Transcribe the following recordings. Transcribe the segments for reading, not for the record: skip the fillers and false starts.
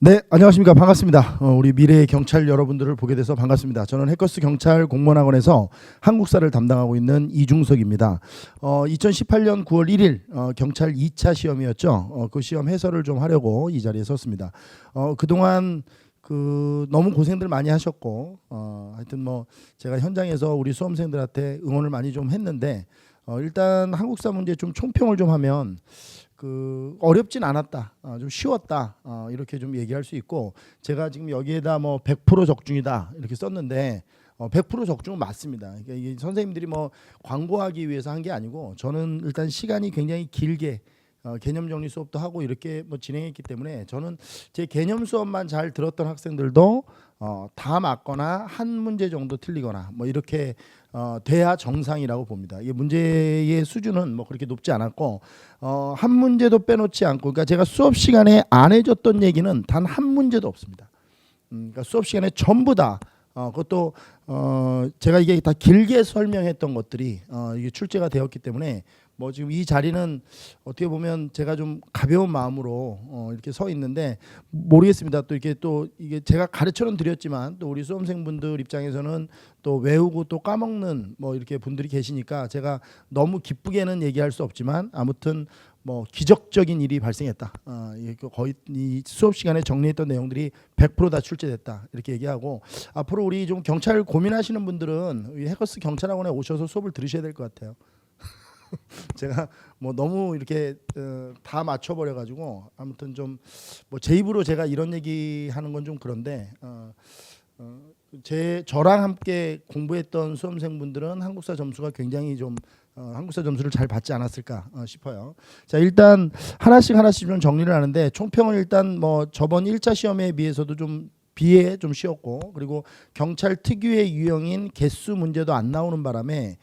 네, 안녕하십니까. 반갑습니다. 우리 미래의 경찰 여러분들을 보게 돼서 반갑습니다. 저는 해커스 경찰 공무원학원에서 한국사를 담당하고 있는 이중석입니다. 2018년 9월 1일 경찰 2차 시험이었죠. 그 시험 해설을 좀 하려고 이 자리에 섰습니다. 그동안 너무 고생들 많이 하셨고 하여튼 뭐 제가 현장에서 우리 수험생들한테 응원을 많이 좀 했는데 일단 한국사 문제 좀 총평을 좀 하면 어렵진 않았다, 좀 쉬웠다, 이렇게 좀 얘기할 수 있고, 제가 지금 여기에다 뭐 100% 적중이다 이렇게 썼는데 100% 적중은 맞습니다. 그러니까 이게 선생님들이 뭐 광고하기 위해서 한 게 아니고, 저는 일단 시간이 굉장히 길게 개념 정리 수업도 하고 이렇게 뭐 진행했기 때문에, 저는 제 개념 수업만 잘 들었던 학생들도 다 맞거나 한 문제 정도 틀리거나 뭐 이렇게 돼야 정상이라고 봅니다. 이게 문제의 수준은 뭐 그렇게 높지 않았고, 한 문제도 빼놓지 않고, 그러니까 제가 수업 시간에 안 해줬던 얘기는 단 한 문제도 없습니다. 그러니까 수업 시간에 전부 다 그것도 제가 이게 다 길게 설명했던 것들이 이게 출제가 되었기 때문에, 뭐 지금 이 자리는 어떻게 보면 제가 좀 가벼운 마음으로 이렇게 서 있는데, 모르겠습니다. 또 이게 제가 가르쳐는 드렸지만 또 우리 수험생분들 입장에서는 또 외우고 또 까먹는 뭐 이렇게 분들이 계시니까, 제가 너무 기쁘게는 얘기할 수 없지만 아무튼 뭐 기적적인 일이 발생했다. 이게 거의 이 수업 시간에 정리했던 내용들이 100%다 출제됐다 이렇게 얘기하고, 앞으로 우리 좀 경찰 고민하시는 분들은 이 해커스 경찰학원에 오셔서 수업을 들으셔야 될 것 같아요. 제가 뭐 너무 이렇게 다 맞춰버려 가지고, 아무튼 좀 뭐 제 입으로 제가 이런 얘기하는 건 좀 그런데, 저랑 함께 공부했던 수험생분들은 한국사 점수가 굉장히 좀 한국사 점수를 잘 받지 않았을까 싶어요. 자, 일단 하나씩 좀 정리를 하는데, 총평은 일단 뭐 저번 1차 시험에 비해서도 좀 쉬웠고, 그리고 경찰 특유의 유형인 개수 문제도 안 나오는 바람에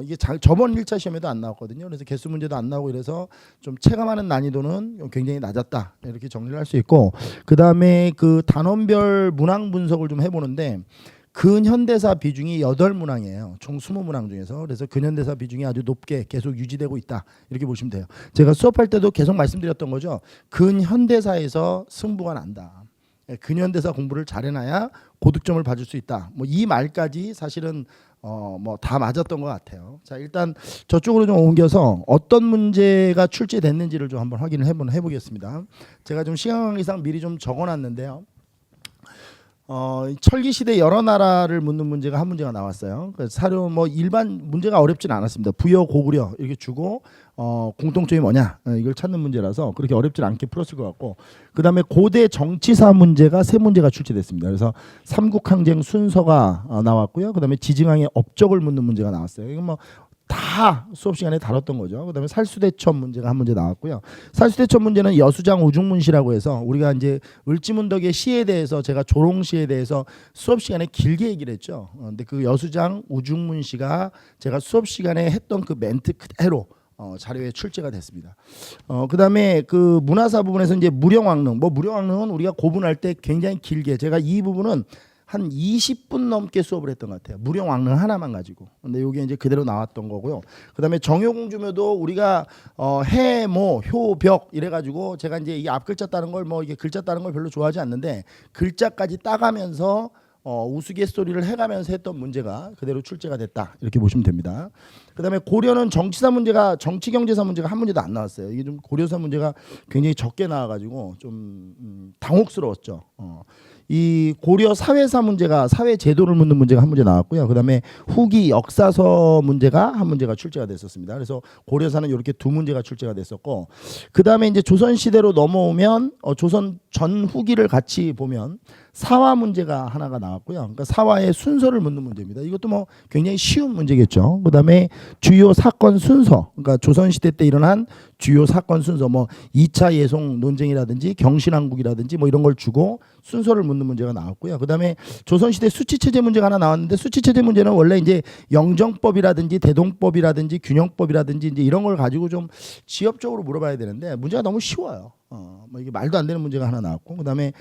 이게 저번 1차 시험에도 안 나왔거든요. 그래서 개수 문제도 안 나오고 이래서 좀 체감하는 난이도는 굉장히 낮았다 이렇게 정리를 할 수 있고, 그 다음에 그 단원별 문항 분석을 좀 해보는데, 근현대사 비중이 8문항이에요. 총 20문항 중에서. 그래서 근현대사 비중이 아주 높게 계속 유지되고 있다 이렇게 보시면 돼요. 제가 수업할 때도 계속 말씀드렸던 거죠. 근현대사에서 승부가 난다. 근현대사 공부를 잘해놔야 고득점을 받을 수 있다. 뭐 이 말까지 사실은 뭐 다 맞았던 것 같아요. 자, 일단 저쪽으로 좀 옮겨서 어떤 문제가 출제됐는지를 좀 한번 확인을 해보겠습니다. 제가 좀 시간 관계상 미리 좀 적어놨는데요. 철기 시대 여러 나라를 묻는 문제가 한 문제가 나왔어요. 사료 뭐 일반 문제가 어렵진 않았습니다. 부여 고구려 이렇게 주고 공통점이 뭐냐 이걸 찾는 문제라서 그렇게 어렵진 않게 풀었을 것 같고, 그 다음에 고대 정치사 문제가 3문제가 출제됐습니다. 그래서 삼국항쟁 순서가 나왔고요. 그 다음에 지증왕의 업적을 묻는 문제가 나왔어요. 이건 뭐 다 수업 시간에 다뤘던 거죠. 그다음에 살수대첩 문제가 한 문제 나왔고요. 살수대첩 문제는 여수장 우중문시라고 해서, 우리가 이제 을지문덕의 시에 대해서 제가 조롱시에 대해서 수업 시간에 길게 얘기를 했죠. 근데 그 여수장 우중문시가 제가 수업 시간에 했던 그 멘트 그대로 자료에 출제가 됐습니다. 그다음에 그 문화사 부분에서 이제 무령왕릉, 뭐 무령왕릉은 우리가 고분할 때 굉장히 길게, 제가 이 부분은 한 20분 넘게 수업을 했던 것 같아요. 무령왕릉 하나만 가지고. 근데 이게 이제 그대로 나왔던 거고요. 그다음에 정효공주묘도 우리가 해, 모, 효, 벽 이래가지고, 제가 이제 이 앞글자 따는 걸 뭐 이게 글자 따는 걸 별로 좋아하지 않는데, 글자까지 따가면서 우스갯소리를 해가면서 했던 문제가 그대로 출제가 됐다 이렇게 보시면 됩니다. 그다음에 고려는 정치사 문제가, 정치경제사 문제가 한 문제도 안 나왔어요. 이게 좀 고려사 문제가 굉장히 적게 나와가지고 좀 당혹스러웠죠. 이 고려 사회사 문제가, 사회 제도를 묻는 문제가 한 문제 나왔고요. 그다음에 후기 역사서 문제가 한 문제가 출제가 됐었습니다. 그래서 고려사는 이렇게 2문제가 출제가 됐었고, 그다음에 이제 조선 시대로 넘어오면 조선 전후기를 같이 보면 사화 문제가 하나가 나왔고요. 그러니까 사화의 순서를 묻는 문제입니다. 이것도 뭐 굉장히 쉬운 문제겠죠. 그다음에 주요 사건 순서, 그러니까 조선 시대 때 일어난 주요 사건 순서, 뭐 2차 예송 논쟁이라든지 경신왕국이라든지 뭐 이런 걸 주고 순서를 묻는 문제가 나왔고요. 그다음에 조선시대 수치체제 문제가 하나 나왔는데, 수치체제 문제는 원래 이제 영정법이라든지 대동법이라든지 균형법이라든지 이제 이런 걸 가지고 좀 지엽적으로 물어봐야 되는데, 문제가 너무 쉬워요. 뭐 이게 말도 안 되는 문제가 하나 나왔고, 그다음에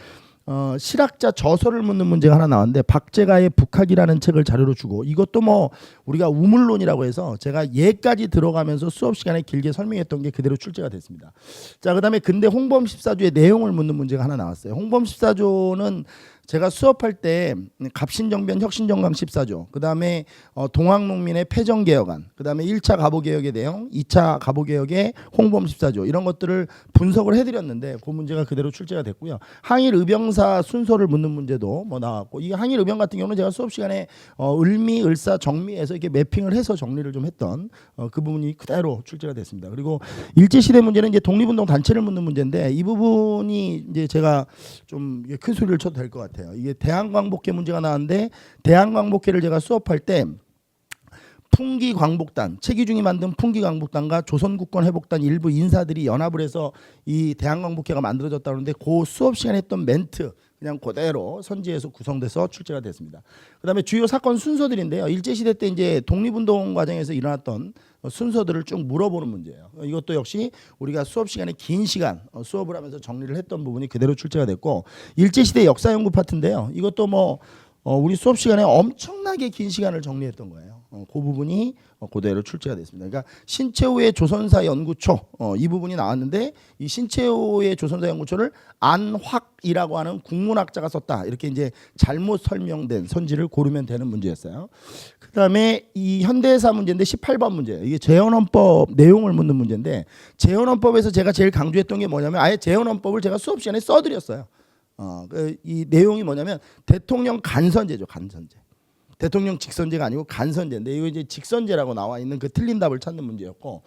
실학자 저서를 묻는 문제가 하나 나왔는데 박제가의 북학이라는 책을 자료로 주고 이것도 뭐 우리가 우물론이라고 해서 제가 예까지 들어가면서 수업 시간에 길게 설명했던 게 그대로 출제가 됐습니다. 자, 그다음에 근대 홍범 14조의 내용을 묻는 문제가 하나 나왔어요. 홍범 14조는 제가 수업할 때 갑신정변 혁신정강 14조, 그다음에 동학농민의 패정개혁안, 그다음에 1차 가보개혁의 내용, 2차 가보개혁의 홍범 14조 이런 것들을 분석을 해드렸는데 그 문제가 그대로 출제가 됐고요. 항일 의병사 순서를 묻는 문제도 뭐 나왔고, 이 항일 의병 같은 경우는 제가 수업 시간에 을미, 을사, 정미에서 이렇게 매핑을 해서 정리를 좀 했던 그 부분이 그대로 출제가 됐습니다. 그리고 일제시대 문제는 이제 독립운동 단체를 묻는 문제인데 이 부분이 이제 제가 좀 큰 소리를 쳐도 될 것 같아요. 이게 대한광복회 문제가 나왔는데 대한광복회를 제가 수업할 때 풍기광복단, 최기중이 만든 풍기광복단과 조선국권회복단 일부 인사들이 연합을 해서 이 대한광복회가 만들어졌다는데 그 수업 시간에 했던 멘트 그냥 그대로 선지에서 구성돼서 출제가 됐습니다. 그다음에 주요 사건 순서들인데요. 일제시대 때 이제 독립운동 과정에서 일어났던 순서들을 쭉 물어보는 문제예요. 이것도 역시 우리가 수업 시간에 긴 시간 수업을 하면서 정리를 했던 부분이 그대로 출제가 됐고, 일제시대 역사연구 파트인데요. 이것도 뭐 우리 수업 시간에 엄청나게 긴 시간을 정리했던 거예요. 그 부분이 그대로 출제가 됐습니다. 그러니까 신채호의 조선사 연구초 이 부분이 나왔는데 이 신채호의 조선사 연구초를 안확이라고 하는 국문학자가 썼다 이렇게 이제 잘못 설명된 선지를 고르면 되는 문제였어요. 그다음에 이 현대사 문제인데 18번 문제예요. 이게 재헌헌법 내용을 묻는 문제인데 재헌헌법에서 제가 제일 강조했던 게 뭐냐면 아예 재헌헌법을 제가 수업 시간에 써드렸어요. 이 내용이 뭐냐면 대통령 간선제죠, 간선제. 대통령 직선제가 아니고 간선제인데 이거 이제 직선제라고 나와 있는 그 틀린 답을 찾는 문제였고,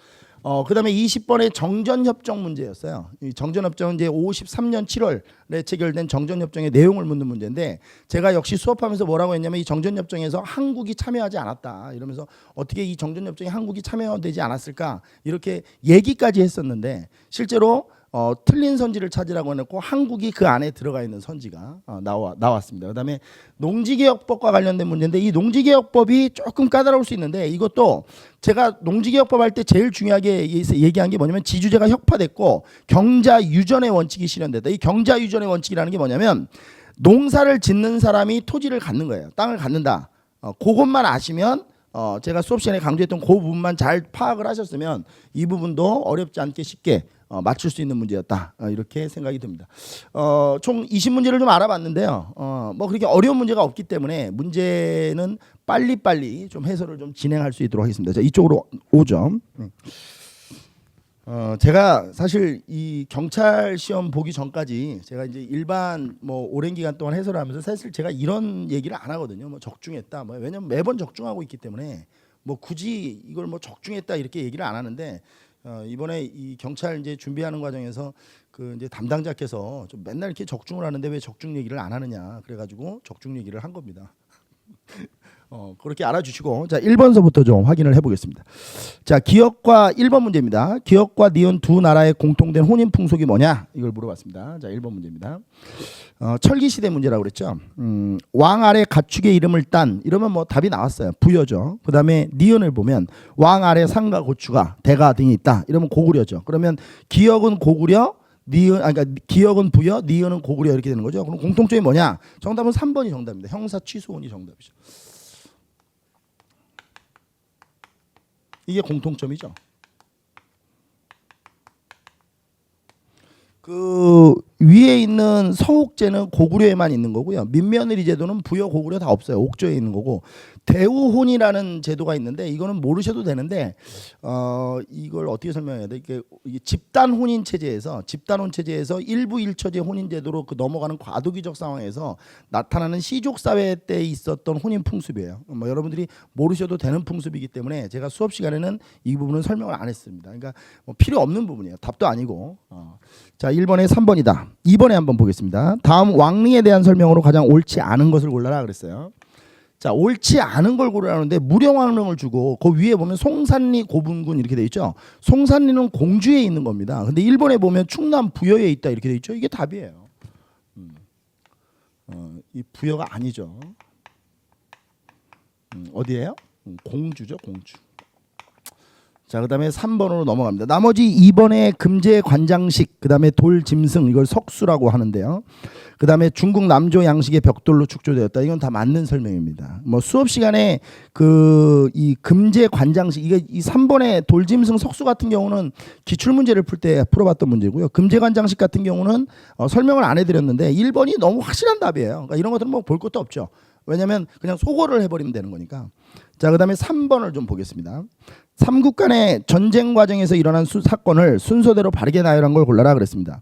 그다음에 20번의 정전협정 문제였어요. 이 정전협정은 이제 53년 7월에 체결된 정전협정의 내용을 묻는 문제인데 제가 역시 수업하면서 뭐라고 했냐면 이 정전협정에서 한국이 참여하지 않았다 이러면서 어떻게 이 정전협정에 한국이 참여되지 않았을까 이렇게 얘기까지 했었는데 실제로 틀린 선지를 찾으라고 해놓고 한국이 그 안에 들어가 있는 선지가 나왔습니다. 그다음에 농지개혁법과 관련된 문제인데 이 농지개혁법이 조금 까다로울 수 있는데 이것도 제가 농지개혁법 할 때 제일 중요하게 얘기한 게 뭐냐면 지주제가 혁파됐고 경자유전의 원칙이 실현됐다. 이 경자유전의 원칙이라는 게 뭐냐면 농사를 짓는 사람이 토지를 갖는 거예요. 땅을 갖는다. 그것만 아시면 제가 수업 시간에 강조했던 그 부분만 잘 파악을 하셨으면 이 부분도 어렵지 않게 쉽게 맞출 수 있는 문제였다 이렇게 생각이 듭니다. 총 20문제를 좀 알아봤는데요. 뭐 그렇게 어려운 문제가 없기 때문에 문제는 빨리빨리 좀 해설을 좀 진행할 수 있도록 하겠습니다. 자, 이쪽으로 5점. 제가 사실 이 경찰 시험 보기 전까지 제가 이제 일반 뭐 오랜 기간 동안 해설을 하면서 사실 제가 이런 얘기를 안 하거든요. 뭐 적중했다. 뭐 왜냐면 매번 적중하고 있기 때문에 뭐 굳이 이걸 뭐 적중했다 이렇게 얘기를 안 하는데 이번에 이 경찰 이제 준비하는 과정에서 그 이제 담당자께서 좀 맨날 이렇게 적중을 하는데 왜 적중 얘기를 안 하느냐 그래가지고 적중 얘기를 한 겁니다. 그렇게 알아주시고 자 1번서부터 좀 확인을 해보겠습니다. 자 기역과 1번 문제입니다. 기역과 니은 두 나라의 공통된 혼인 풍속이 뭐냐 이걸 물어봤습니다. 자 1번 문제입니다. 철기시대 문제라고 그랬죠. 왕 아래 가축의 이름을 딴 이러면 뭐 답이 나왔어요. 부여죠. 그 다음에 니은을 보면 왕 아래 상과 고추가 대가 등이 있다 이러면 고구려죠. 그러면 기역은 고구려 니은 그러니까 기역은 부여 니은은 고구려 이렇게 되는 거죠. 그럼 공통점이 뭐냐? 정답은 3번이 정답입니다. 형사 취소원이 정답이죠. 이게 공통점이죠. 그 위에 있는 서옥제는 고구려에만 있는 거고요. 민며느리 제도는 부여 고구려 다 없어요. 옥조에 있는 거고 대우혼이라는 제도가 있는데 이거는 모르셔도 되는데 이걸 어떻게 설명해야 돼? 이게 집단 혼인 체제에서 일부 일처제 혼인 제도로 그 넘어가는 과도기적 상황에서 나타나는 시족 사회 때 있었던 혼인 풍습이에요. 뭐 여러분들이 모르셔도 되는 풍습이기 때문에 제가 수업 시간에는 이 부분은 설명을 안 했습니다. 그러니까 뭐 필요 없는 부분이에요. 답도 아니고. 자 1번에 3번이다. 2번에 한번 보겠습니다. 다음 왕릉에 대한 설명으로 가장 옳지 않은 것을 골라라 그랬어요. 자 옳지 않은 걸 고르라는데 무령왕릉을 주고 그 위에 보면 송산리 고분군 이렇게 돼 있죠. 송산리는 공주에 있는 겁니다. 근데 1번에 보면 충남 부여에 있다 이렇게 돼 있죠. 이게 답이에요. 이 부여가 아니죠. 어디예요? 공주죠, 공주. 자, 그다음에 3번으로 넘어갑니다. 나머지 2번에 금제 관장식, 그다음에 돌 짐승, 이걸 석수라고 하는데요. 그다음에 중국 남조 양식의 벽돌로 축조되었다. 이건 다 맞는 설명입니다. 뭐 수업 시간에 그 이 금제 관장식, 이게 이 3번의 돌 짐승 석수 같은 경우는 기출 문제를 풀 때 풀어봤던 문제고요. 금제 관장식 같은 경우는 설명을 안 해드렸는데 1번이 너무 확실한 답이에요. 그러니까 이런 것들은 뭐 볼 것도 없죠. 왜냐하면 그냥 소거를 해버리면 되는 거니까. 자, 그다음에 3번을 좀 보겠습니다. 삼국 간의 전쟁 과정에서 일어난 사건을 순서대로 바르게 나열한 걸 골라라 그랬습니다.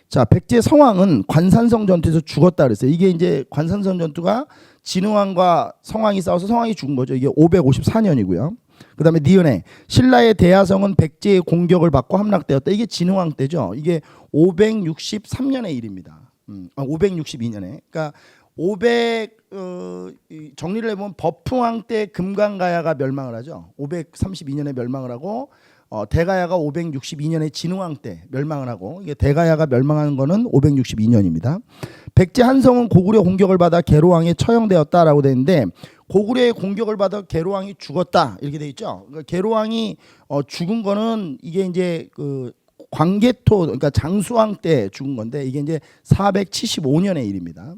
자, 백제 성왕은 관산성 전투에서 죽었다 그랬어요. 이게 이제 관산성 전투가 진흥왕과 성왕이 싸워서 성왕이 죽은 거죠. 이게 554년이고요. 그다음에 니은에 신라의 대하성은 백제의 공격을 받고 함락되었다. 이게 진흥왕 때죠. 이게 563년의 일입니다. 562년에. 그러니까 500 정리를 해보면 법흥왕 때 금강가야가 멸망을 하죠. 532년에 멸망을 하고 대가야가 562년에 진흥왕 때 멸망을 하고, 이게 대가야가 멸망한 거는 562년입니다. 백제 한성은 고구려 공격을 받아 계로왕에 처형되었다라고 되어 있는데, 고구려의 공격을 받아 계로왕이 죽었다 이렇게 돼 있죠. 그러니까 계로왕이 죽은 거는 이게 이제 그 광개토, 그러니까 장수왕 때 죽은 건데, 이게 이제 475년의 일입니다.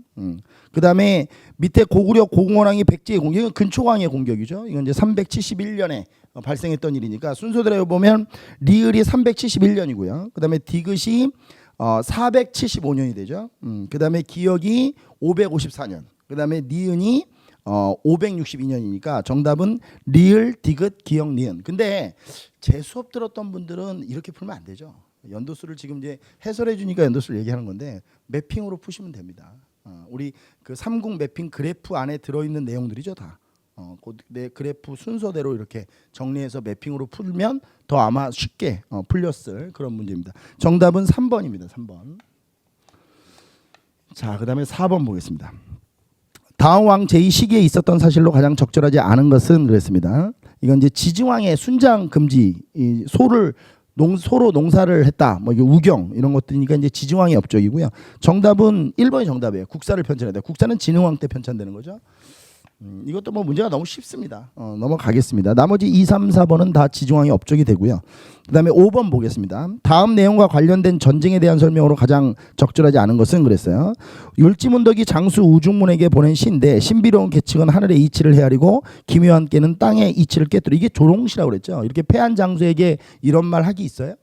그다음에 밑에 고구려 고궁원왕이 백제의 공격, 이건 근초왕의 공격이죠. 이건 이제 371년에 발생했던 일이니까 순서대로 보면 리을이 371년이고요. 그다음에 디귿이 475년이 되죠. 그다음에 기역이 554년. 그다음에 니은이 562년이니까 정답은 리을, 디귿, 기역, 니은. 근데 제 수업 들었던 분들은 이렇게 풀면 안 되죠. 연도수를 지금 이제 해설해 주니까 연도수를 얘기하는 건데 매핑으로 푸시면 됩니다. 우리 그 삼국 매핑 그래프 안에 들어있는 내용들이죠, 다. 내 그래프 순서대로 이렇게 정리해서 매핑으로 풀면 더 아마 쉽게 풀렸을 그런 문제입니다. 정답은 3번입니다. 3번. 자, 그다음에 4번 보겠습니다. 다음 왕 제2시기에 있었던 사실로 가장 적절하지 않은 것은 그랬습니다. 이건 이제 지증왕의 순장 금지, 소로 농사를 했다, 뭐 이게 우경 이런 것들이니까 이제 지증왕의 업적이고요. 정답은 1번이 정답이에요. 국사를 편찬해야 돼. 국사는 진흥왕 때 편찬되는 거죠. 이것도 뭐 문제가 너무 쉽습니다. 넘어가겠습니다. 나머지 2, 3, 4번은 다 지중왕의 업적이 되고요. 그다음에 5번 보겠습니다. 다음 내용과 관련된 전쟁에 대한 설명으로 가장 적절하지 않은 것은 그랬어요. 율지문덕이 장수 우중문에게 보낸 시인데, 신비로운 계측은 하늘의 이치를 헤아리고 기묘한께는 땅의 이치를 깨뜨려. 이게 조롱시라고 그랬죠. 이렇게 패한 장수에게 이런 말 하기 있어요?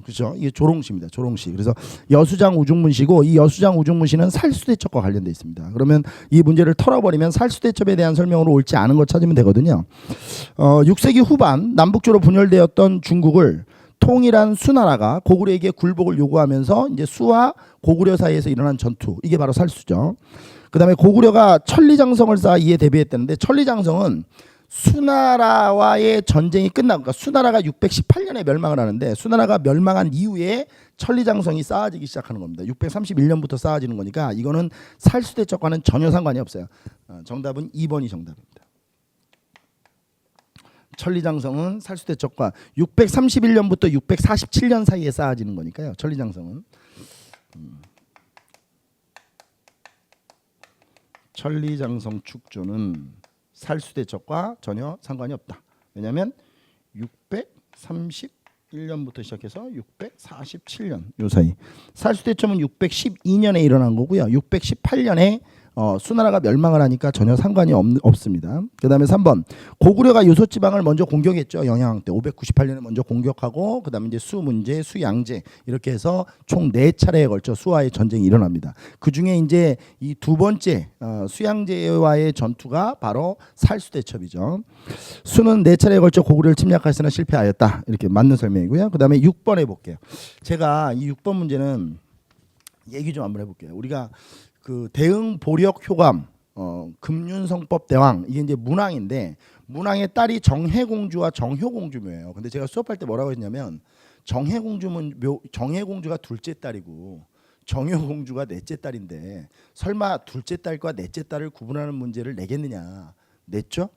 그렇죠. 이게 조롱시입니다. 조롱시. 그래서 여수장 우중문시고, 이 여수장 우중문시는 살수대첩과 관련돼 있습니다. 그러면 이 문제를 털어버리면 살수대첩에 대한 설명으로 옳지 않은 것 찾으면 되거든요. 6세기 후반 남북조로 분열되었던 중국을 통일한 수나라가 고구려에게 굴복을 요구하면서 이제 수와 고구려 사이에서 일어난 전투, 이게 바로 살수죠. 그다음에 고구려가 천리장성을 쌓아 이에 대비했다는데, 천리장성은 수나라와의 전쟁이 끝나고, 그러니까 수나라가 618년에 멸망을 하는데, 수나라가 멸망한 이후에 천리장성이 쌓아지기 시작하는 겁니다. 631년부터 쌓아지는 거니까 이거는 살수대첩과는 전혀 상관이 없어요. 정답은 2번이 정답입니다. 천리장성은 살수대첩과 631년부터 647년 사이에 쌓아지는 거니까요. 천리장성은 천리장성 축조는 살수대첩과 전혀 상관이 없다. 왜냐하면 631년부터 시작해서 647년 요 사이. 살수대첩은 612년에 일어난 거고요. 618년에 수나라가 멸망을 하니까 전혀 상관이 없습니다. 그 다음에 3번. 고구려가 요소지방을 먼저 공격했죠. 영향 때 598년에 먼저 공격하고, 그 다음에 이제 수문제, 수양제 이렇게 해서 총 4차례에 걸쳐 수와의 전쟁이 일어납니다. 그 중에 이제 이 두 번째 수양제와의 전투가 바로 살수대첩이죠. 수는 4차례에 걸쳐 고구려를 침략하였으나 실패하였다. 이렇게 맞는 설명이고요. 그 다음에 6번 해볼게요. 제가 이 6번 문제는 얘기 좀 한번 해볼게요. 우리가 그 대응 보력 효감, 금륜성법 대왕, 이게 이제 문왕인데, 문왕의 딸이 정혜공주와 정효공주묘예요. 근데 제가 수업할 때 뭐라고 했냐면, 정혜공주가 둘째 딸이고 정효공주가 넷째 딸인데, 설마 둘째 딸과 넷째 딸을 구분하는 문제를 내겠느냐, 냈죠?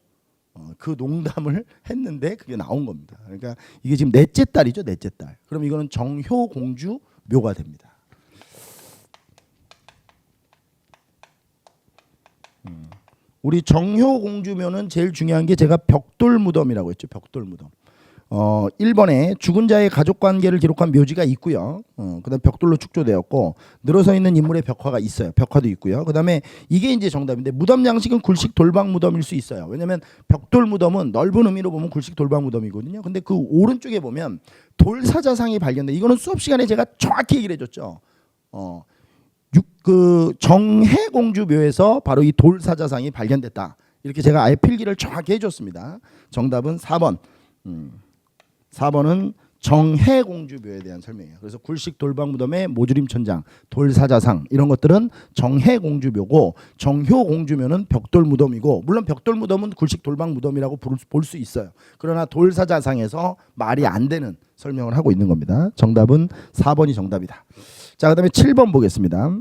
그 농담을 했는데 그게 나온 겁니다. 그러니까 이게 지금 넷째 딸이죠, 넷째 딸. 그럼 이거는 정효공주 묘가 됩니다. 우리 정효공주묘는 제일 중요한 게, 제가 벽돌무덤이라고 했죠. 벽돌무덤. 1번에 죽은 자의 가족 관계를 기록한 묘지가 있고요. 그다음 벽돌로 축조되었고 늘어서 있는 인물의 벽화가 있어요. 벽화도 있고요. 그다음에 이게 이제 정답인데 무덤 양식은 굴식 돌방 무덤일 수 있어요. 왜냐하면 벽돌 무덤은 넓은 의미로 보면 굴식 돌방 무덤이거든요. 근데 그 오른쪽에 보면 돌사자상이 발견돼. 이거는 수업 시간에 제가 정확히 얘기를 해줬죠. 그 정해공주묘에서 바로 이 돌사자상이 발견됐다. 이렇게 제가 아예 필기를 정확히 해줬습니다. 정답은 4번. 4번은 정해공주묘에 대한 설명이에요. 그래서 굴식 돌방무덤의 모주림 천장, 돌사자상 이런 것들은 정해공주묘고 정효공주묘는 벽돌무덤이고 물론 벽돌무덤은 굴식 돌방무덤이라고 볼 수 있어요. 그러나 돌사자상에서 말이 안 되는 설명을 하고 있는 겁니다. 정답은 4번이 정답이다. 자, 그다음에 7번 보겠습니다.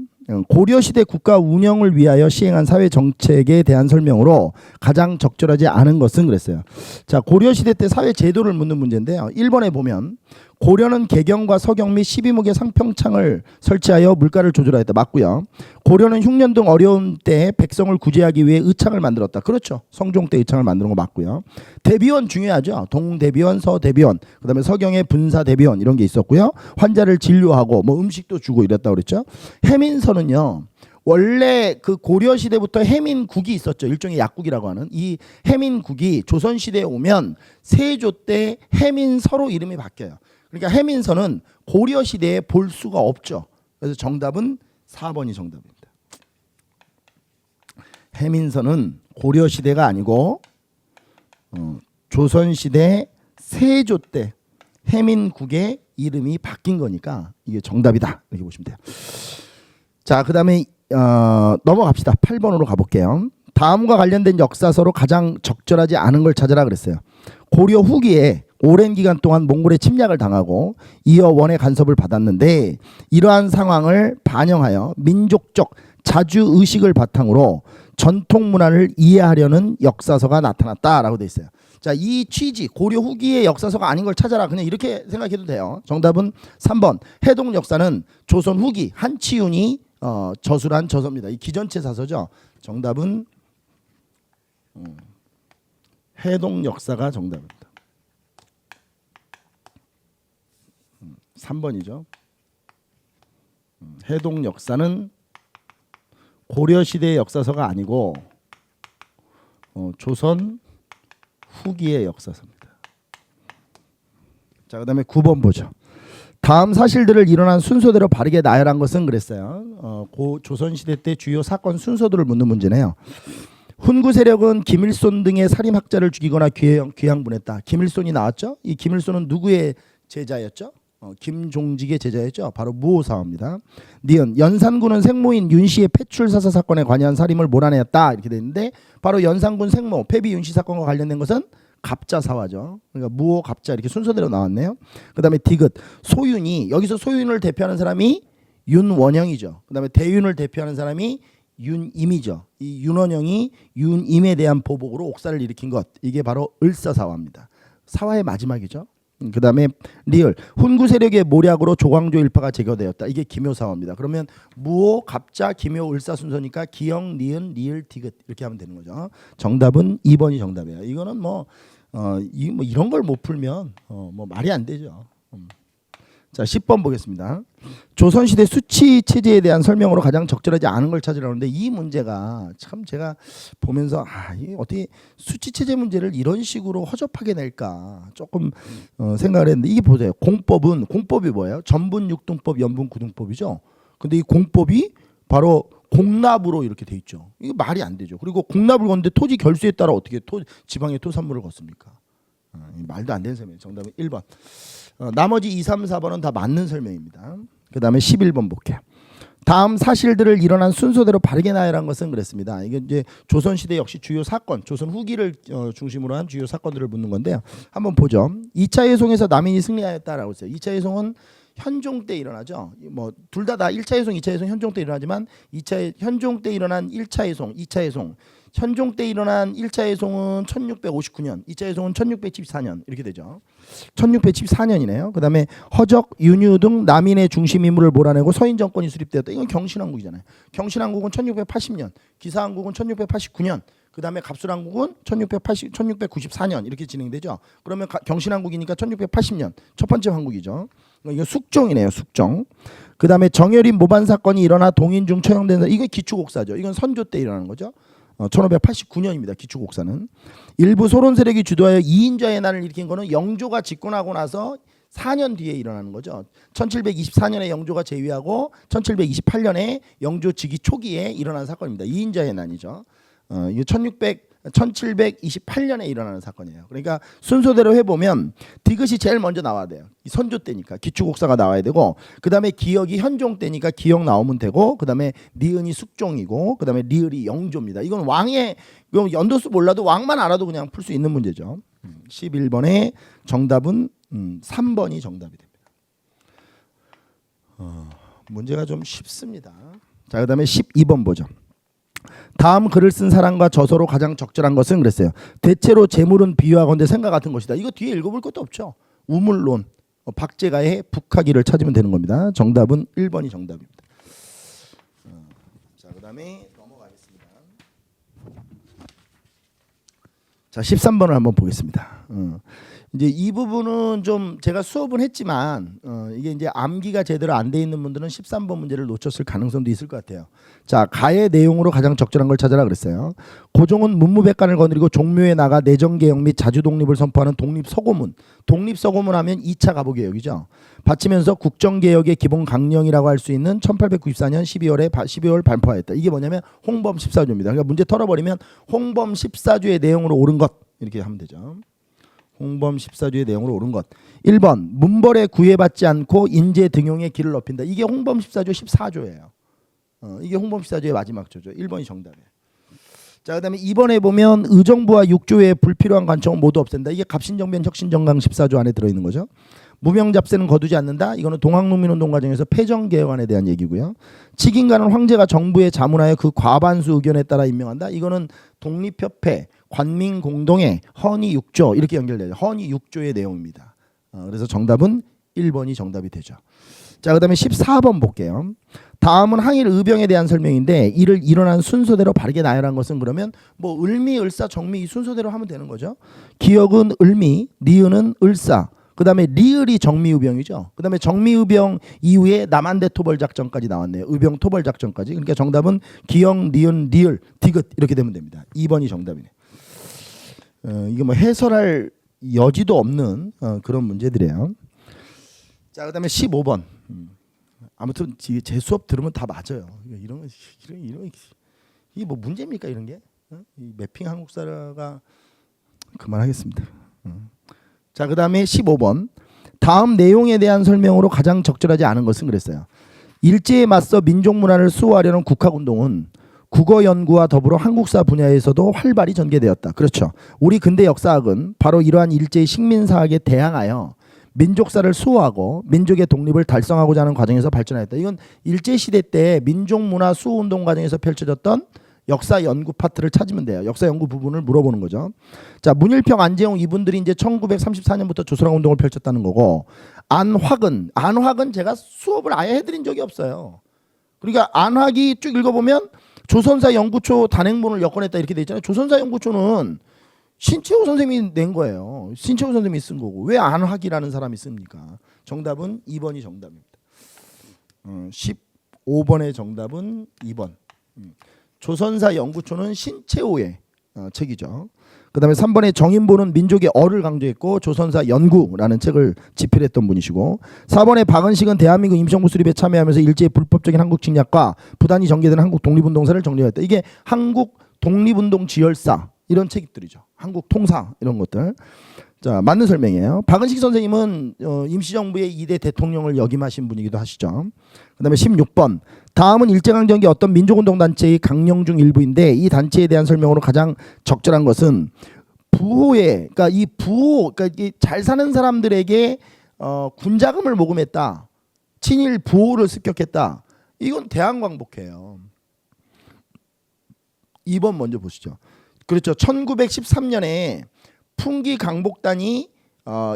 고려시대 국가 운영을 위하여 시행한 사회 정책에 대한 설명으로 가장 적절하지 않은 것은 그랬어요. 자, 고려시대 때 사회 제도를 묻는 문제인데요. 1번에 보면 고려는 개경과 서경 및 12목의 상평창을 설치하여 물가를 조절하였다. 맞고요. 고려는 흉년 등 어려운 때에 백성을 구제하기 위해 의창을 만들었다. 그렇죠. 성종 때 의창을 만드는 거 맞고요. 대비원 중요하죠. 동대비원, 서대비원, 그다음에 서경의 분사대비원 이런 게 있었고요. 환자를 진료하고 뭐 음식도 주고 이랬다 그랬죠. 해민서는요. 원래 그 고려 시대부터 해민국이 있었죠. 일종의 약국이라고 하는 이 해민국이 조선 시대에 오면 세조 때 해민서로 이름이 바뀌어요. 그러니까 해민서는 고려 시대에 볼 수가 없죠. 그래서 정답은 4번이 정답입니다. 해민서는 고려 시대가 아니고 조선 시대 세조 때 해민국의 이름이 바뀐 거니까 이게 정답이다. 이렇게 보시면 돼요. 자, 그다음에 넘어갑시다. 8번으로 가볼게요. 다음과 관련된 역사서로 가장 적절하지 않은 걸 찾아라 그랬어요. 고려 후기에 오랜 기간 동안 몽골의 침략을 당하고 이어 원의 간섭을 받았는데 이러한 상황을 반영하여 민족적 자주 의식을 바탕으로 전통 문화를 이해하려는 역사서가 나타났다라고 돼 있어요. 자, 이 취지 고려 후기의 역사서가 아닌 걸 찾아라. 그냥 이렇게 생각해도 돼요. 정답은 3번. 해동 역사는 조선 후기 한치윤이 저술한 저서입니다. 이 기전체 사서죠. 정답은 해동 역사가 정답입니다. 3번이죠. 해동 역사는 고려 시대의 역사서가 아니고 조선 후기의 역사서입니다. 자, 그다음에 9번 보죠. 다음 사실들을 일어난 순서대로 바르게 나열한 것은 그랬어요. 조선 시대 때 주요 사건 순서들을 묻는 문제네요. 훈구 세력은 김일손 등의 살인학자를 죽이거나 귀양분했다. 김일손이 나왔죠. 이 김일손은 누구의 제자였죠? 김종직의 제자였죠. 바로 무오사화입니다. 니은 연산군은 생모인 윤씨의 폐출사사 사건에 관여한 살인을 몰아내었다. 이렇게 돼 있는데 바로 연산군 생모 폐비 윤씨 사건과 관련된 것은 갑자사화죠. 그러니까 무오 갑자 이렇게 순서대로 나왔네요. 그다음에 디귿 소윤이 여기서 소윤을 대표하는 사람이 윤원영이죠. 그다음에 대윤을 대표하는 사람이 윤임이죠. 이 윤원영이 윤임에 대한 보복으로 옥사를 일으킨 것 이게 바로 을사사화입니다. 사화의 마지막이죠. 그다음에 리을 훈구 세력의 모략으로 조광조 일파가 제거되었다. 이게 기묘사화입니다. 그러면 무오, 갑자, 기묘, 을사 순서니까 기영, 니은, 리을, 디귿 이렇게 하면 되는 거죠. 정답은 2번이 정답이에요. 이거는 뭐 이런 걸 못 풀면 뭐 말이 안 되죠. 자, 10번 보겠습니다. 조선시대 수치 체제에 대한 설명으로 가장 적절하지 않은 걸 찾으라는데 이 문제가 참 제가 보면서 이게 어떻게 수치 체제 문제를 이런 식으로 허접하게 낼까 조금 생각을 했는데 이게 보세요. 공법이 뭐예요? 전분 6등법, 연분 9등법이죠. 근데 이 공법이 바로 공납으로 이렇게 돼 있죠. 이거 말이 안 되죠. 그리고 공납을 걷는데 토지 결수에 따라 어떻게 지방의 토산물을 걷습니까? 말도 안 되는 설명이에요. 정답은 1번. 나머지 2, 3, 4번은 다 맞는 설명입니다. 그 다음에 11번 볼게요. 다음 사실들을 일어난 순서대로 바르게 나열한 것은 그랬습니다. 이게 이제 조선시대 역시 주요 사건, 조선 후기를 중심으로 한 주요 사건들을 묻는 건데요. 한번 보죠. 2차 예송에서 남인이 승리하였다라고 했어요. 2차 예송은 현종 때 일어나죠. 뭐 둘 다 1차 예송, 2차 예송, 현종 때 일어나지만 현종 때 일어난 1차 예송, 2차 예송, 현종 때 일어난 1차 예송은 1659년, 2차 예송은 1674년 이렇게 되죠. 1674년이네요. 그다음에 허적, 윤유 등 남인의 중심 인물을 몰아내고 서인 정권이 수립되었다. 이건 경신왕국이잖아요. 경신왕국은 1680년, 기사왕국은 1689년. 그다음에 갑술왕국은 1694년 이렇게 진행되죠. 그러면 경신왕국이니까 1680년 첫 번째 황국이죠. 이거 숙종이네요. 숙종. 그다음에 정열인 모반 사건이 일어나 동인 중 처형된 이건 기축옥사죠. 이건 선조 때 일어나는 거죠. 1589년입니다. 기축옥사는. 일부 소론 세력이 주도하여 이인자의 난을 일으킨 거는 영조가 집권하고 나서 4년 뒤에 일어나는 거죠. 1724년에 영조가 재위하고 1728년에 영조 즉위 초기에 일어난 사건입니다. 이인자의 난이죠. 이게 1728년에 일어나는 사건이에요. 그러니까 순서대로 해보면 디귿이 제일 먼저 나와야 돼요. 선조 때니까 기축옥사가 나와야 되고, 그 다음에 기역이 현종 때니까 기역 나오면 되고, 그 다음에 니은이 숙종이고, 그 다음에 리을이 영조입니다. 이건 왕의 연도수 몰라도 왕만 알아도 그냥 풀 수 있는 문제죠. 11번의 정답은 3번이 정답이 됩니다. 문제가 좀 쉽습니다. 자, 그 다음에 12번 보죠. 다음 글을 쓴 사람과 저서로 가장 적절한 것은 그랬어요. 대체로 재물은 비유하건대 생각 같은 것이다. 이거 뒤에 읽어볼 것도 없죠. 우물론, 박제가의 북하기를 찾으면 되는 겁니다. 정답은 1번이 정답입니다. 자, 그 다음에 넘어가겠습니다. 자, 13번을 한번 보겠습니다. 이제 이 부분은 좀 제가 수업은 했지만 이게 이제 암기가 제대로 안 돼 있는 분들은 13번 문제를 놓쳤을 가능성도 있을 것 같아요. 자, 가의 내용으로 가장 적절한 걸 찾아라 그랬어요. 고종은 문무백관을 거느리고 종묘에 나가 내정개혁 및 자주독립을 선포하는 독립서고문. 독립서고문 하면 2차 가보개혁이죠. 바치면서 국정개혁의 기본 강령이라고 할 수 있는 1894년 12월 발표하였다. 이게 뭐냐면 홍범 14조입니다. 그러니까 문제 털어버리면 홍범 14조의 내용으로 옳은 것 이렇게 하면 되죠. 홍범 14조의 내용으로 옳은 것. 1번 문벌에 구애받지 않고 인재 등용의 길을 넓힌다. 이게 홍범 14조 14조예요. 이게 홍범 14조의 마지막 조죠. 1번이 정답이에요. 자, 그다음에 2번에 보면 의정부와 육조의 불필요한 관청은 모두 없앤다. 이게 갑신정변 혁신정강 14조 안에 들어있는 거죠. 무명잡세는 거두지 않는다. 이거는 동학농민운동 과정에서 패정개혁안에 대한 얘기고요. 직인간은 황제가 정부에 자문하여 그 과반수 의견에 따라 임명한다. 이거는 독립협회 관민공동의 헌의 6조 이렇게 연결돼요. 헌의 6조의 내용입니다. 그래서 정답은 1번이 정답이 되죠. 자, 그다음에 14번 볼게요. 다음은 항일 의병에 대한 설명인데 이를 일어난 순서대로 바르게 나열한 것은 그러면 뭐 을미, 을사, 정미 이 순서대로 하면 되는 거죠. 기역은 을미, 니은은 을사, 그다음에 리을이 정미의병이죠. 그다음에 정미의병 이후에 남한대 토벌 작전까지 나왔네요. 의병 토벌 작전까지. 그러니까 정답은 기역, 니은, 리을, 디귿 이렇게 되면 됩니다. 2번이 정답이네요. 이게 뭐 해설할 여지도 없는 그런 문제들이에요. 자, 그다음에 15번. 아무튼 제 수업 들으면 다 맞아요. 이런 이게 뭐 문제입니까 이런 게? 이 매핑 한국사가 그만하겠습니다. 자, 그다음에 15번. 다음 내용에 대한 설명으로 가장 적절하지 않은 것은 그랬어요. 일제에 맞서 민족 문화를 수호하려는 국학운동은 국어 연구와 더불어 한국사 분야에서도 활발히 전개되었다. 그렇죠. 우리 근대 역사학은 바로 이러한 일제의 식민사학에 대항하여 민족사를 수호하고 민족의 독립을 달성하고자 하는 과정에서 발전하였다. 이건 일제시대 때 민족문화 수호운동 과정에서 펼쳐졌던 역사 연구 파트를 찾으면 돼요. 역사 연구 부분을 물어보는 거죠. 자, 문일평, 안재홍 이분들이 이제 1934년부터 조선왕 운동을 펼쳤다는 거고, 안학은 제가 수업을 아예 해드린 적이 없어요. 그러니까 안학이 쭉 읽어보면 조선사 연구초 단행본을 엮어냈다 이렇게 돼 있잖아요. 조선사 연구초는 신채호 선생님이 낸 거예요. 신채호 선생님이 쓴 거고 왜 안학이라는 사람이 씁니까? 정답은 2번이 정답입니다. 15번의 정답은 2번. 조선사 연구초는 신채호의 책이죠. 그 다음에 3번에 정인보는 민족의 어를 강조했고 조선사 연구라는 책을 집필했던 분이시고, 4번에 박은식은 대한민국 임시정부 수립에 참여하면서 일제의 불법적인 한국 침략과 부단히 전개되는 한국 독립운동사를 정리했다. 이게 한국 독립운동 지열사 이런 책들이죠. 한국 통사 이런 것들. 자, 맞는 설명이에요. 박은식 선생님은 임시정부의 2대 대통령을 역임하신 분이기도 하시죠. 그 다음에 16번. 다음은 일제강점기 어떤 민족운동단체의 강령 중 일부인데 이 단체에 대한 설명으로 가장 적절한 것은 부호에, 그러니까 이 부호, 그러니까 이 잘 사는 사람들에게 군자금을 모금했다. 친일 부호를 습격했다. 이건 대한광복회예요. 2번 먼저 보시죠. 그렇죠. 1913년에 풍기 강복단이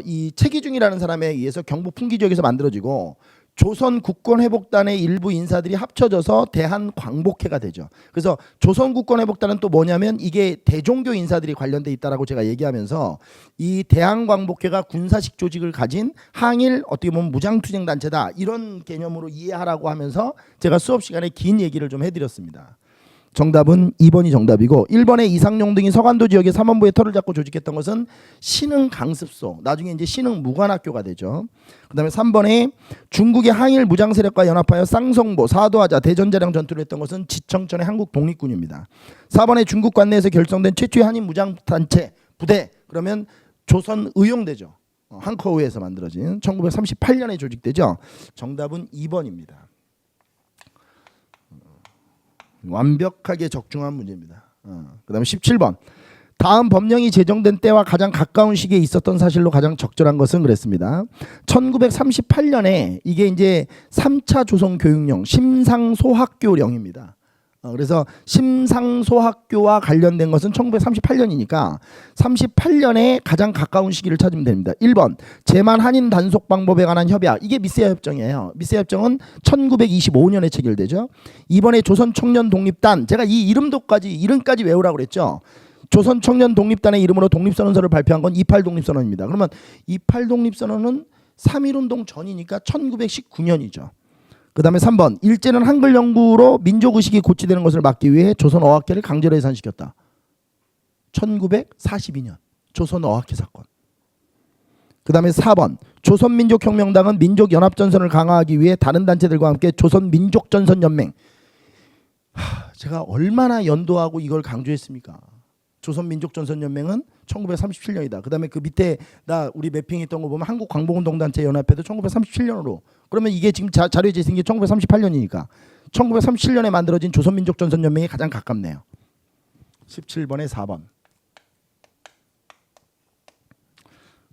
이 최기중이라는 사람에 의해서 경북 풍기 지역에서 만들어지고 조선 국권회복단의 일부 인사들이 합쳐져서 대한광복회가 되죠. 그래서 조선 국권회복단은 또 뭐냐면 이게 대종교 인사들이 관련돼 있다라고 제가 얘기하면서 이 대한광복회가 군사식 조직을 가진 항일 어떻게 보면 무장투쟁 단체다 이런 개념으로 이해하라고 하면서 제가 수업 시간에 긴 얘기를 좀 해드렸습니다. 정답은 2번이 정답이고 1번에 이상용 등이 서간도 지역의 삼원부의 터를 잡고 조직했던 것은 신흥 강습소, 나중에 이제 신흥 무관학교가 되죠. 그다음에 3번에 중국의 항일 무장 세력과 연합하여 쌍성보, 사도하자, 대전자령 전투를 했던 것은 지청천의 한국 독립군입니다. 4번에 중국 관내에서 결성된 최초의 한인 무장 단체 부대, 그러면 조선 의용대죠. 한커우에서 만들어진 1938년에 조직되죠. 정답은 2번입니다. 완벽하게 적중한 문제입니다. 그 다음에 17번. 다음 법령이 제정된 때와 가장 가까운 시기에 있었던 사실로 가장 적절한 것은 그랬습니다. 1938년에 이게 이제 3차 조선교육령 심상소학교령입니다. 그래서 심상소학교와 관련된 것은 1938년이니까 38년에 가장 가까운 시기를 찾으면 됩니다. 1번 제만 한인 단속 방법에 관한 협약, 이게 미세아 협정이에요. 미세아 협정은 1925년에 체결되죠. 2번에 조선 청년 독립단, 제가 이 이름까지 외우라고 그랬죠. 조선 청년 독립단의 이름으로 독립선언서를 발표한 건 28 독립선언입니다. 그러면 28 독립선언은 3.1운동 전이니까 1919년이죠. 그 다음에 3번 일제는 한글 연구로 민족의식이 고취되는 것을 막기 위해 조선 어학계를 강제로 해산시켰다. 1942년 조선 어학계 사건. 그 다음에 4번 조선민족혁명당은 민족연합전선을 강화하기 위해 다른 단체들과 함께 조선민족전선연맹. 제가 얼마나 연도하고 이걸 강조했습니까? 조선민족전선연맹은 1937년이다. 그 다음에 그 밑에 우리 매핑했던 거 보면 한국광복운동단체 연합회도 1937년으로. 그러면 이게 지금 자료에 제시된 게 1938년이니까 1937년에 만들어진 조선민족전선연맹이 가장 가깝네요. 17번에 4번.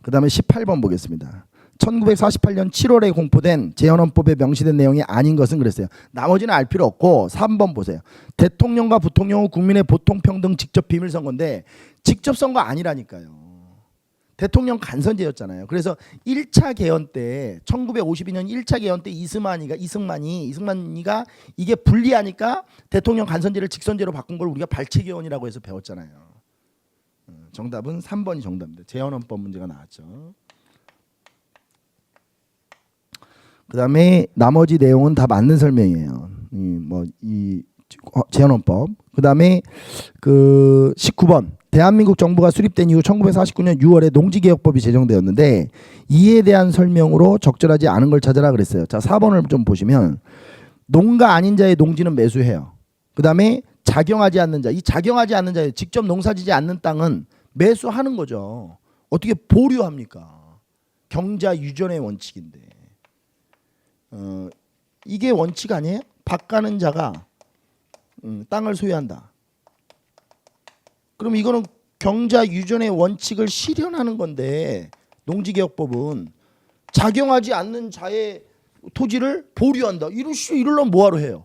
그 다음에 18번 보겠습니다. 1948년 7월에 공포된 재헌헌법에 명시된 내용이 아닌 것은 그랬어요. 나머지는 알 필요 없고 3번 보세요. 대통령과 부통령 후 국민의 보통평등 직접 비밀선거인데 직접 선거 아니라니까요. 대통령 간선제였잖아요. 그래서 1차 개헌 때 1952년 1차 개헌 때 이승만이가 이게 불리하니까 대통령 간선제를 직선제로 바꾼 걸 우리가 발췌개헌이라고 해서 배웠잖아요. 정답은 3번이 정답입니다. 재헌헌법 문제가 나왔죠. 그 다음에 나머지 내용은 다 맞는 설명이에요. 이 재헌헌법. 그 다음에 그 19번 대한민국 정부가 수립된 이후 1949년 6월에 농지개혁법이 제정되었는데 이에 대한 설명으로 적절하지 않은 걸 찾아라 그랬어요. 자, 4번을 좀 보시면 농가 아닌 자의 농지는 매수해요. 그 다음에 작용하지 않는 자, 이 작용하지 않는 자, 직접 농사지지 않는 땅은 매수하는 거죠. 어떻게 보류합니까? 경자 유전의 원칙인데. 이게 원칙 아니에요? 박 가는 자가 땅을 소유한다. 그럼 이거는 경자 유전의 원칙을 실현하는 건데 농지개혁법은 작용하지 않는 자의 토지를 보류한다. 이러려면 뭐하러 해요?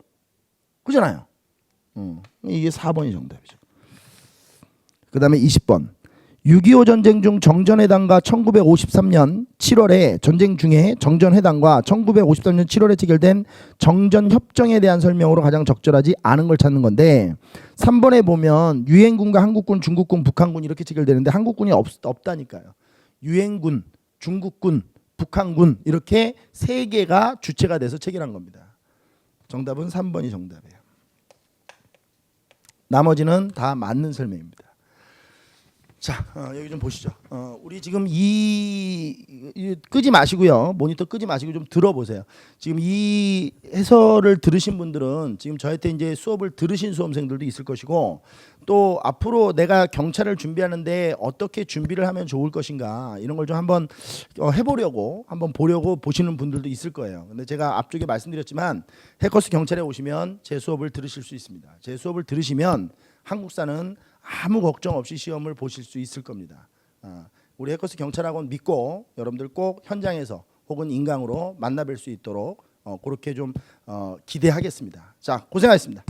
그잖아요. 이게 4번이 정답이죠. 그 다음에 20번. 6.25 전쟁 중 정전회담과 1953년 7월에 전쟁 중에 정전회담과 1953년 7월에 체결된 정전협정에 대한 설명으로 가장 적절하지 않은 걸 찾는 건데 3번에 보면 유엔군과 한국군, 중국군, 북한군 이렇게 체결되는데 한국군이 없다니까요. 유엔군, 중국군, 북한군 이렇게 세 개가 주체가 돼서 체결한 겁니다. 정답은 3번이 정답이에요. 나머지는 다 맞는 설명입니다. 자, 여기 좀 보시죠. 우리 지금 끄지 마시고요. 모니터 끄지 마시고 좀 들어보세요. 지금 이 해설을 들으신 분들은 지금 저한테 이제 수업을 들으신 수험생들도 있을 것이고 또 앞으로 내가 경찰을 준비하는데 어떻게 준비를 하면 좋을 것인가 이런 걸 좀 한번 해보려고 한번 보려고 보시는 분들도 있을 거예요. 근데 제가 앞쪽에 말씀드렸지만 해커스 경찰에 오시면 제 수업을 들으실 수 있습니다. 제 수업을 들으시면 한국사는 아무 걱정 없이 시험을 보실 수 있을 겁니다. 우리 해커스 경찰학원 믿고 여러분들 꼭 현장에서 혹은 인강으로 만나뵐 수 있도록 그렇게 좀 기대하겠습니다. 자, 고생하셨습니다.